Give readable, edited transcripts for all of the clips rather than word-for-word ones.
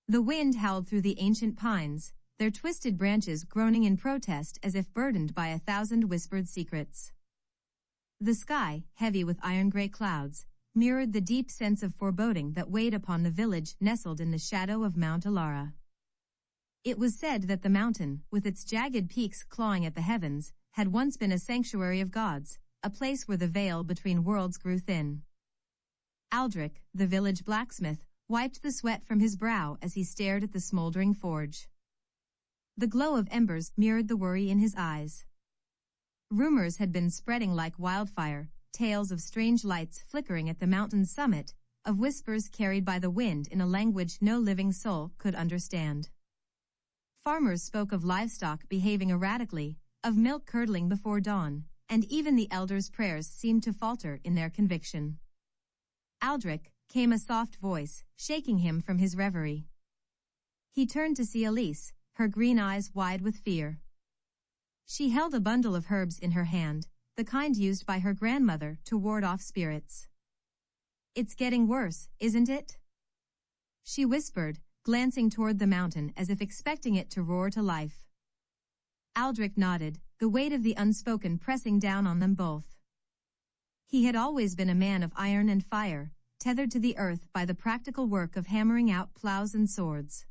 The wind howled through the ancient pines, their twisted branches groaning in protest as if burdened by 1,000 whispered secrets. The sky, heavy with iron-gray clouds, mirrored the deep sense of foreboding that weighed upon the village nestled in the shadow of Mount Alara. It was said that the mountain, with its jagged peaks clawing at the heavens, had once been a sanctuary of gods, a place where the veil between worlds grew thin. Aldrich, the village blacksmith, wiped the sweat from his brow as he stared at the smoldering forge. The glow of embers mirrored the worry in his eyes. Rumors had been spreading like wildfire, tales of strange lights flickering at the mountain's summit, of whispers carried by the wind in a language no living soul could understand. Farmers spoke of livestock behaving erratically, of milk curdling before dawn, and even the elders' prayers seemed to falter in their conviction. Aldrich, came a soft voice, shaking him from his reverie. He turned to see Elise, her green eyes wide with fear. She held a bundle of herbs in her hand, the kind used by her grandmother to ward off spirits. "It's getting worse, isn't it?" she whispered, glancing toward the mountain as if expecting it to roar to life. Aldrich nodded, the weight of the unspoken pressing down on them both. He had always been a man of iron and fire, tethered to the earth by the practical work of hammering out plows and swords.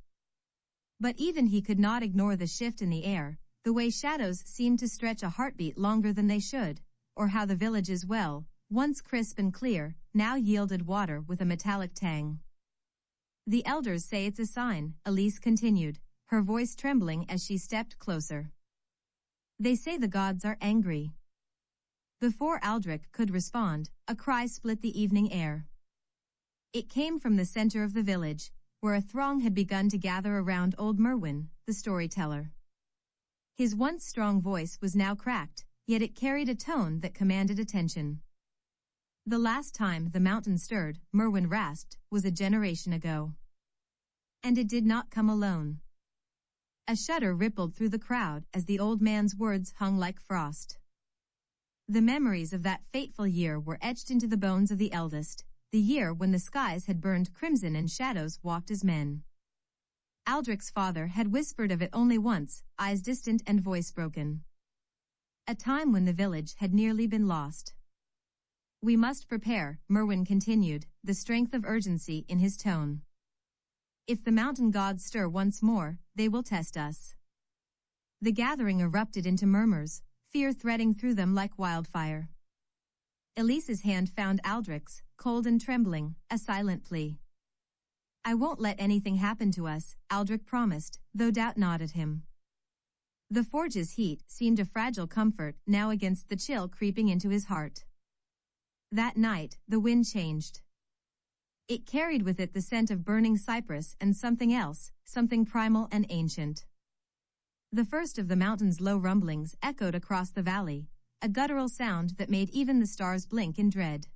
But even he could not ignore the shift in the air, the way shadows seemed to stretch a heartbeat longer than they should, or how the village's well, once crisp and clear, now yielded water with a metallic tang. "The elders say it's a sign," Elise continued, her voice trembling as she stepped closer. "They say the gods are angry." Before Aldrich could respond, a cry split the evening air. It came from the center of the village, where a throng had begun to gather around old Merwin, the storyteller. His once strong voice was now cracked, yet it carried a tone that commanded attention. "The last time the mountain stirred," Merwin rasped, "was a generation ago. And it did not come alone." A shudder rippled through the crowd as the old man's words hung like frost. The memories of that fateful year were etched into the bones of the eldest, the year when the skies had burned crimson and shadows walked as men. Aldrich's father had whispered of it only once, eyes distant and voice broken. A time when the village had nearly been lost. "We must prepare," Merwin continued, the strength of urgency in his tone. "If the mountain gods stir once more, they will test us." The gathering erupted into murmurs, fear threading through them like wildfire. Elise's hand found Aldrich's, cold and trembling, a silent plea. "I won't let anything happen to us," Aldrich promised, though doubt gnawed at him. The forge's heat seemed a fragile comfort now against the chill creeping into his heart. That night, the wind changed. It carried with it the scent of burning cypress and something else, something primal and ancient. The first of the mountain's low rumblings echoed across the valley, a guttural sound that made even the stars blink in dread.